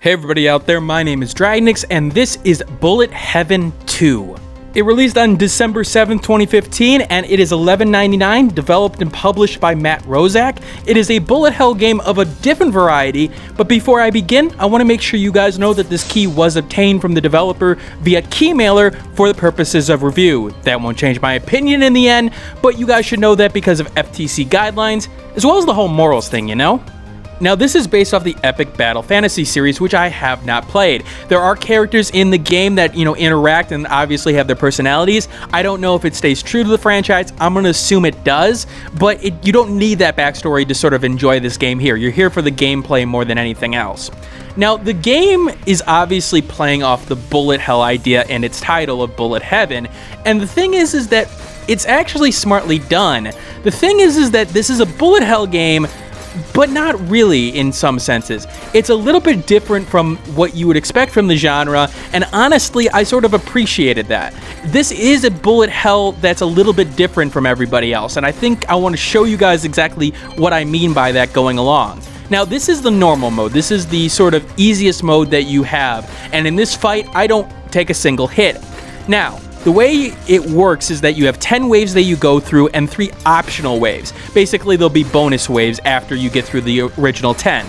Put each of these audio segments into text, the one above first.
Hey everybody out there, my name is Dragonix and this is Bullet Heaven 2. It released on December 7th, 2015 and it is $11.99, developed and published by Matt Rozak. It is a bullet hell game of a different variety, but before I begin, I want to make sure you guys know that this key was obtained from the developer via Keymailer for the purposes of review. That won't change my opinion in the end, but you guys should know that because of FTC guidelines, as well as the whole morals thing, you know? Now, this is based off the Epic Battle Fantasy series, which I have not played. There are characters in the game that, interact and obviously have their personalities. I don't know if it stays true to the franchise. I'm going to assume it does, but you don't need that backstory to sort of enjoy this game here. You're here for the gameplay more than anything else. Now, the game is obviously playing off the bullet hell idea and its title of Bullet Heaven, and the thing is that it's actually smartly done. The thing is that this is a bullet hell game, but not really in some senses. It's a little bit different from what you would expect from the genre, and honestly, I sort of appreciated that. This is a bullet hell that's a little bit different from everybody else, and I think I want to show you guys exactly what I mean by that going along. Now, this is the normal mode. This is the sort of easiest mode that you have, and in this fight, I don't take a single hit. Now, the way it works is that you have 10 waves that you go through and 3 optional waves. Basically, there'll be bonus waves after you get through the original 10.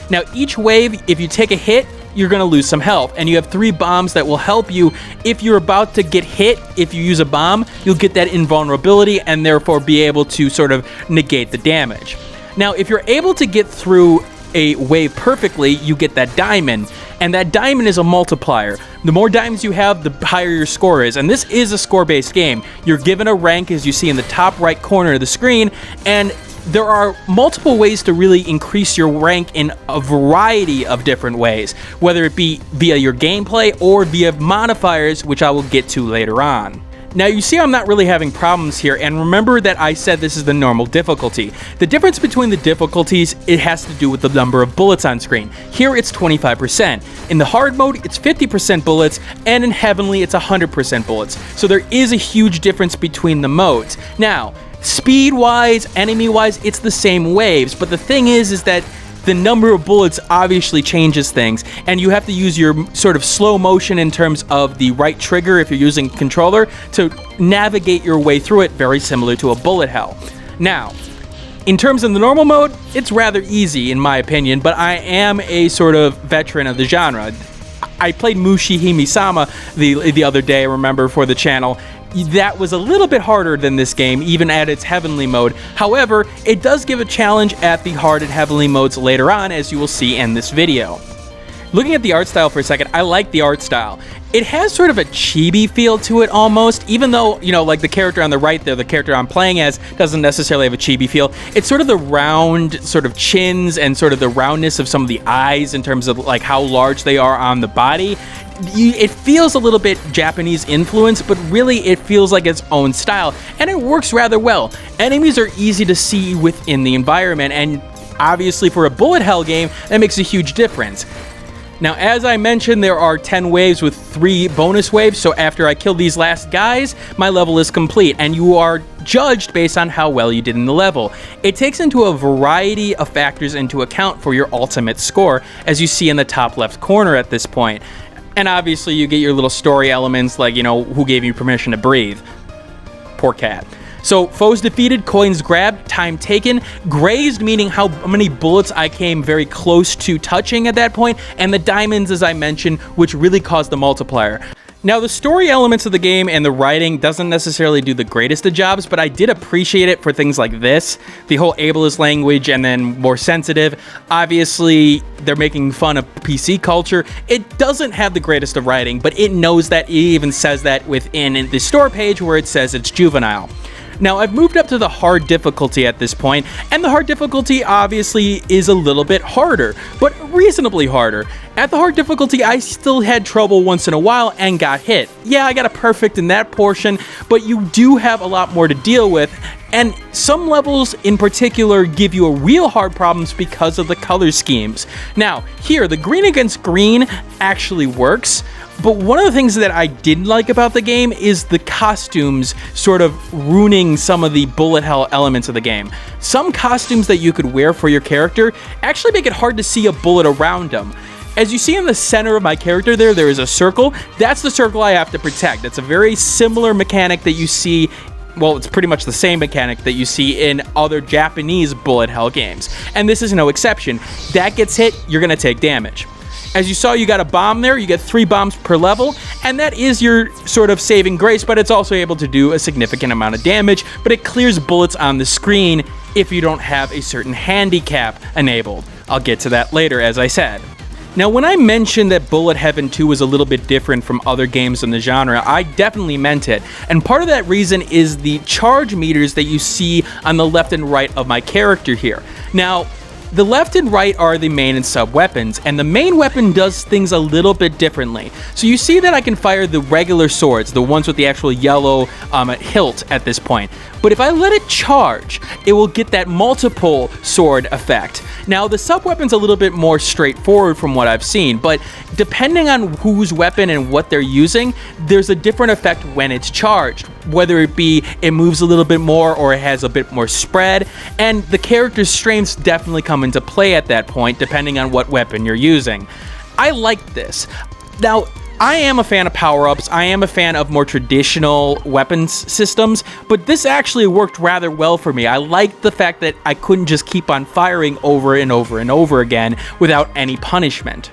Now, each wave, if you take a hit, you're going to lose some health, and you have 3 bombs that will help you. If you're about to get hit, if you use a bomb, you'll get that invulnerability and therefore be able to sort of negate the damage. Now, if you're able to get through a wave perfectly, you get that diamond, and that diamond is a multiplier. The more diamonds you have, the higher your score is, and this is a score-based game. You're given a rank, as you see in the top right corner of the screen, and there are multiple ways to really increase your rank in a variety of different ways, whether it be via your gameplay or via modifiers, which I will get to later on. Now, you see I'm not really having problems here, and remember that I said this is the normal difficulty. The difference between the difficulties, it has to do with the number of bullets on screen. Here it's 25%. In the hard mode, it's 50% bullets, and in Heavenly, it's 100% bullets. So there is a huge difference between the modes. Now, speed-wise, enemy-wise, it's the same waves, but the thing is that the number of bullets obviously changes things, and you have to use your sort of slow motion in terms of the right trigger if you're using controller to navigate your way through it, very similar to a bullet hell. Now, in terms of the normal mode, it's rather easy in my opinion, but I am a sort of veteran of the genre. I played Mushi-Hime-sama the other day, I remember, for the channel. That was a little bit harder than this game, even at its Heavenly mode. However, it does give a challenge at the hard and Heavenly modes later on, as you will see in this video. Looking at the art style for a second, I like the art style. It has sort of a chibi feel to it almost, even though, like the character on the right there, the character I'm playing as, doesn't necessarily have a chibi feel. It's sort of the round sort of chins and sort of the roundness of some of the eyes in terms of like how large they are on the body. It feels a little bit Japanese influence, but really it feels like its own style, and it works rather well. Enemies are easy to see within the environment, and obviously for a bullet hell game, that makes a huge difference. Now, as I mentioned, there are 10 waves with 3 bonus waves, so after I kill these last guys, my level is complete, and you are judged based on how well you did in the level. It takes into a variety of factors into account for your ultimate score, as you see in the top left corner at this point. And obviously, you get your little story elements like, who gave you permission to breathe? Poor cat. So, foes defeated, coins grabbed, time taken, grazed meaning how many bullets I came very close to touching at that point, and the diamonds, as I mentioned, which really caused the multiplier. Now, the story elements of the game and the writing doesn't necessarily do the greatest of jobs, but I did appreciate it for things like this, the whole ableist language, and then more sensitive. Obviously, they're making fun of PC culture. It doesn't have the greatest of writing, but it knows that. It even says that within the store page where it says it's juvenile. Now, I've moved up to the hard difficulty at this point, and the hard difficulty obviously is a little bit harder, but reasonably harder. At the hard difficulty, I still had trouble once in a while and got hit. Yeah, I got a perfect in that portion, but you do have a lot more to deal with, and some levels in particular give you a real hard problems because of the color schemes. Now, here, the green against green actually works, but one of the things that I didn't like about the game is the costumes sort of ruining some of the bullet hell elements of the game. Some costumes that you could wear for your character actually make it hard to see a bullet around them. As you see in the center of my character there is a circle. That's the circle I have to protect. It's a very similar mechanic that you see, well, it's pretty much the same mechanic that you see in other Japanese bullet hell games. And this is no exception. That gets hit, you're going to take damage. As you saw, you got a bomb there. You get 3 bombs per level, and that is your sort of saving grace, but it's also able to do a significant amount of damage, but it clears bullets on the screen if you don't have a certain handicap enabled. I'll get to that later, as I said. Now, when I mentioned that Bullet Heaven 2 was a little bit different from other games in the genre, I definitely meant it. And part of that reason is the charge meters that you see on the left and right of my character here. Now, the left and right are the main and sub weapons, and the main weapon does things a little bit differently. So you see that I can fire the regular swords, the ones with the actual yellow hilt at this point. But if I let it charge, it will get that multiple sword effect. Now, the sub weapon's a little bit more straightforward from what I've seen, but depending on whose weapon and what they're using, there's a different effect when it's charged. Whether it be it moves a little bit more or it has a bit more spread, and the character's strengths definitely come into play at that point, depending on what weapon you're using. I like this. Now, I am a fan of power-ups, I am a fan of more traditional weapons systems, but this actually worked rather well for me. I liked the fact that I couldn't just keep on firing over and over and over again without any punishment.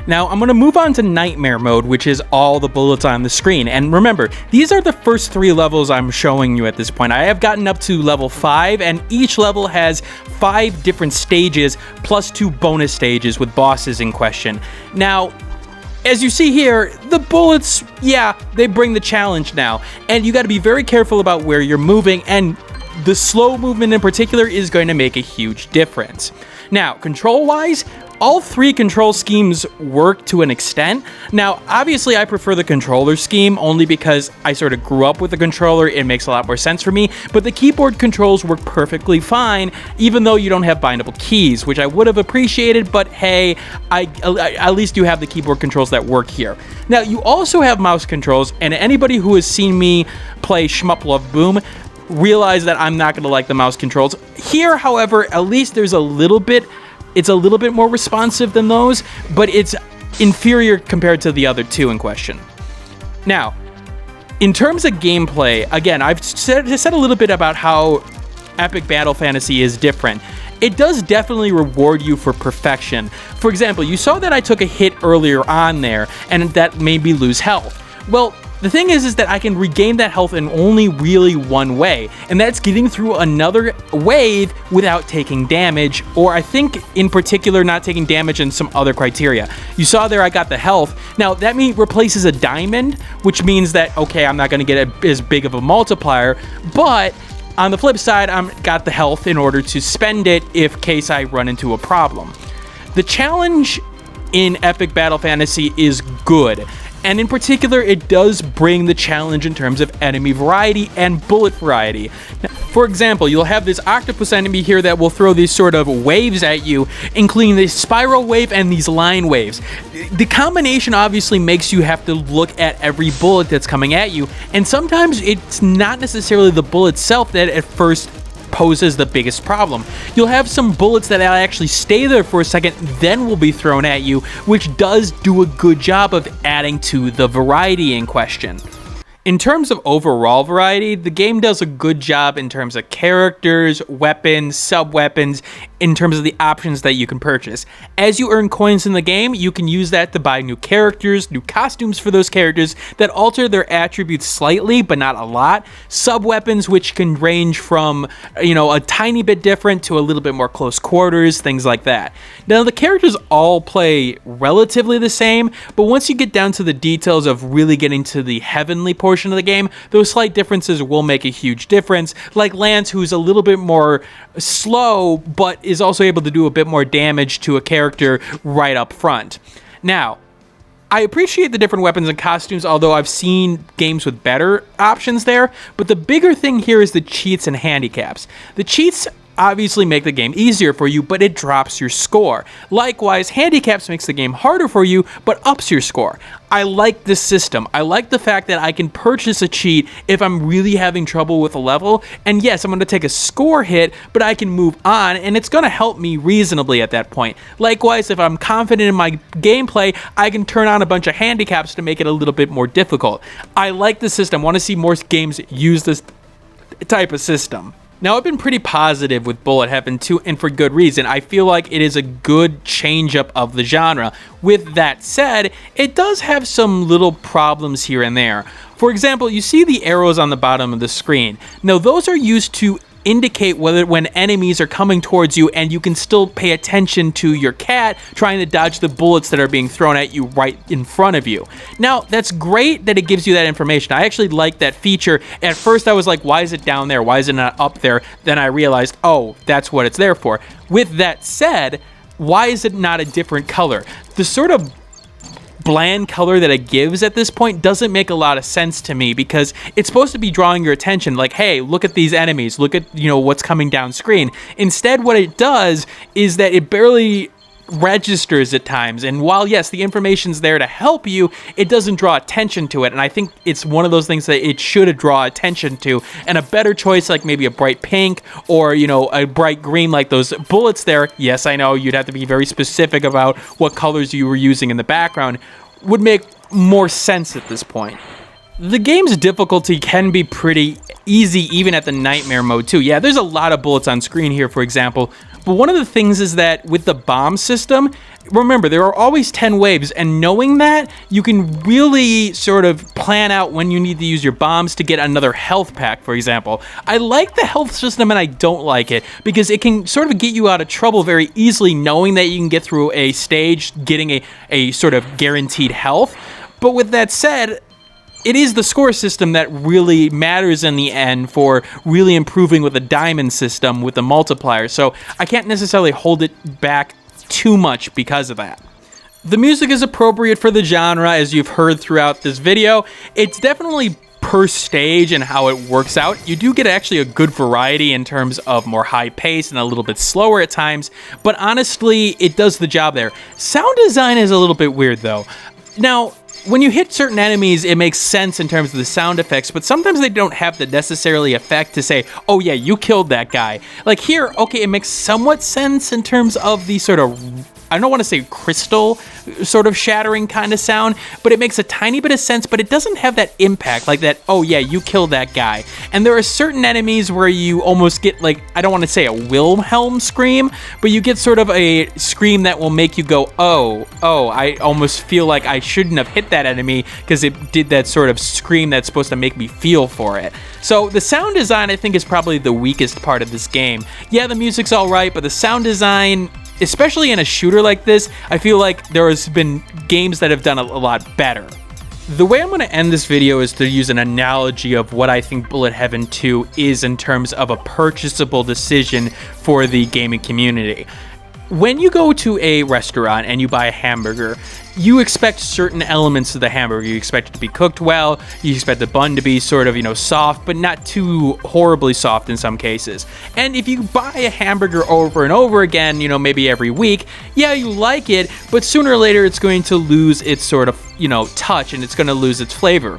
Now, I'm going to move on to Nightmare Mode, which is all the bullets on the screen. And remember, these are the first 3 levels I'm showing you at this point. I have gotten up to level 5, and each level has 5 different stages, plus 2 bonus stages with bosses in question. Now, as you see here, the bullets, yeah, they bring the challenge now. And you got to be very careful about where you're moving, and the slow movement in particular is going to make a huge difference. Now, control-wise, all 3 control schemes work to an extent. Now, obviously, I prefer the controller scheme only because I sort of grew up with the controller. It makes a lot more sense for me, but the keyboard controls work perfectly fine, even though you don't have bindable keys, which I would have appreciated, but hey, at least you have the keyboard controls that work here. Now, you also have mouse controls, and anybody who has seen me play Shmup Love Boom realize that I'm not going to like the mouse controls. Here, however, at least there's it's a little bit more responsive than those, but it's inferior compared to the other 2 in question. Now, in terms of gameplay, again, I've said a little bit about how Epic Battle Fantasy is different. It does definitely reward you for perfection. For example, you saw that I took a hit earlier on there, and that made me lose health. Well, the thing is that I can regain that health in only really one way, and that's getting through another wave without taking damage, or I think in particular not taking damage in some other criteria. You saw there I got the health. Now that replaces a diamond, which means that, okay, I'm not going to get as big of a multiplier, but on the flip side, I've got the health in order to spend it if case I run into a problem. The challenge in Epic Battle Fantasy is good. And in particular, it does bring the challenge in terms of enemy variety and bullet variety. Now, for example, you'll have this octopus enemy here that will throw these sort of waves at you, including this spiral wave and these line waves. The combination obviously makes you have to look at every bullet that's coming at you, and sometimes it's not necessarily the bullet itself that at first poses the biggest problem. You'll have some bullets that actually stay there for a second, then will be thrown at you, which does do a good job of adding to the variety in question. In terms of overall variety, the game does a good job in terms of characters, weapons, sub-weapons, in terms of the options that you can purchase. As you earn coins in the game, you can use that to buy new characters, new costumes for those characters that alter their attributes slightly, but not a lot. Sub-weapons, which can range from, a tiny bit different to a little bit more close quarters, things like that. Now, the characters all play relatively the same, but once you get down to the details of really getting to the heavenly portion of the game, those slight differences will make a huge difference. Like Lance, who's a little bit more slow, but is also able to do a bit more damage to a character right up front. Now, I appreciate the different weapons and costumes, although I've seen games with better options there, but the bigger thing here is the cheats and handicaps. The cheats obviously make the game easier for you, but it drops your score. Likewise, handicaps makes the game harder for you, but ups your score. I like this system. I like the fact that I can purchase a cheat if I'm really having trouble with a level, and yes, I'm going to take a score hit, but I can move on, and it's going to help me reasonably at that point. Likewise, if I'm confident in my gameplay, I can turn on a bunch of handicaps to make it a little bit more difficult. I like the system. I want to see more games use this type of system. Now, I've been pretty positive with Bullet Heaven 2, and for good reason. I feel like it is a good change-up of the genre. With that said, it does have some little problems here and there. For example, you see the arrows on the bottom of the screen. Now, those are used to indicate when enemies are coming towards you, and you can still pay attention to your cat trying to dodge the bullets that are being thrown at you right in front of you. Now, that's great that it gives you that information. I actually like that feature. At first, I was like, why is it down there? Why is it not up there? Then I realized, oh, that's what it's there for. With that said, why is it not a different color? The sort of bland color that it gives at this point doesn't make a lot of sense to me, because it's supposed to be drawing your attention, like, hey, look at these enemies, look at, what's coming down screen. Instead, what it does is that it barely registers at times, and while yes, the information's there to help you, it doesn't draw attention to it. And I think it's one of those things that it should draw attention to, and a better choice, like maybe a bright pink or a bright green like those bullets there. Yes, I know you'd have to be very specific about what colors you were using in the background, would make more sense at this point. The game's difficulty can be pretty easy even at the nightmare mode too. Yeah, there's a lot of bullets on screen here, for example, but one of the things is that with the bomb system, remember, there are always 10 waves, and knowing that, you can really sort of plan out when you need to use your bombs to get another health pack, for example. I like the health system and I don't like it, because it can sort of get you out of trouble very easily knowing that you can get through a stage getting a sort of guaranteed health. But with that said, it is the score system that really matters in the end for really improving with the diamond system with the multiplier, so I can't necessarily hold it back too much because of that. The music is appropriate for the genre, as you've heard throughout this video. It's definitely per stage and how it works out. You do get actually a good variety in terms of more high pace and a little bit slower at times, but honestly, it does the job there. Sound design is a little bit weird though. Now, when you hit certain enemies, it makes sense in terms of the sound effects, but sometimes they don't have the necessarily effect to say, oh yeah, you killed that guy. Like here, okay, it makes somewhat sense in terms of the sort of, I don't want to say crystal sort of shattering kind of sound, but it makes a tiny bit of sense, but it doesn't have that impact like that, oh yeah, you killed that guy. And there are certain enemies where you almost get like, I don't want to say a Wilhelm scream, but you get sort of a scream that will make you go, oh, I almost feel like I shouldn't have hit that enemy because it did that sort of scream that's supposed to make me feel for it. So the sound design, I think, is probably the weakest part of this game. Yeah, the music's all right, but the sound design, especially in a shooter like this, I feel like there has been games that have done a lot better. The way I'm going to end this video is to use an analogy of what I think Bullet Heaven 2 is in terms of a purchasable decision for the gaming community. When you go to a restaurant and you buy a hamburger, you expect certain elements of the hamburger. You expect it to be cooked well, you expect the bun to be sort of, soft, but not too horribly soft in some cases. And if you buy a hamburger over and over again, maybe every week, yeah, you like it, but sooner or later it's going to lose its sort of, touch, and it's going to lose its flavor.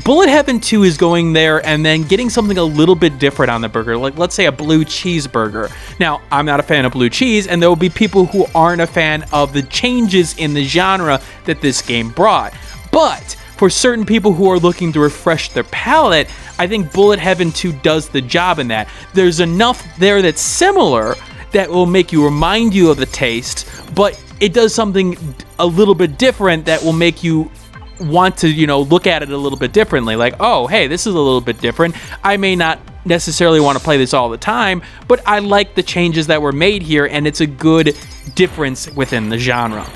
Bullet Heaven 2 is going there and then getting something a little bit different on the burger, like let's say a blue cheeseburger. Now, I'm not a fan of blue cheese, and there will be people who aren't a fan of the changes in the genre that this game brought. But for certain people who are looking to refresh their palate, I think Bullet Heaven 2 does the job in that. There's enough there that's similar that will make you remind you of the taste, but it does something a little bit different that will make you want to, look at it a little bit differently. Like, oh, hey, this is a little bit different. I may not necessarily want to play this all the time, but I like the changes that were made here, and it's a good difference within the genre.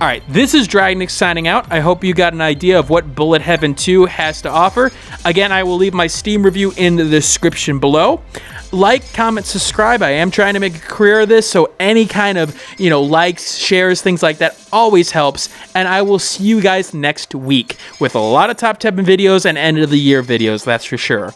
All right, this is Dragonix signing out. I hope you got an idea of what Bullet Heaven 2 has to offer. Again, I will leave my Steam review in the description below. Like, comment, subscribe. I am trying to make a career of this, so any kind of, likes, shares, things like that always helps. And I will see you guys next week with a lot of top 10 videos and end of the year videos, that's for sure.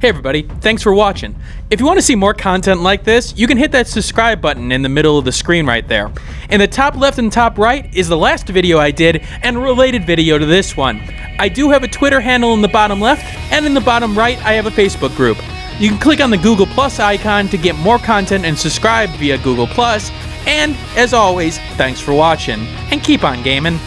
Hey everybody, thanks for watching. If you want to see more content like this, you can hit that subscribe button in the middle of the screen right there. In the top left and top right is the last video I did and a related video to this one. I do have a Twitter handle in the bottom left, and in the bottom right I have a Facebook group. You can click on the Google Plus icon to get more content and subscribe via Google Plus. And as always, thanks for watching, and keep on gaming.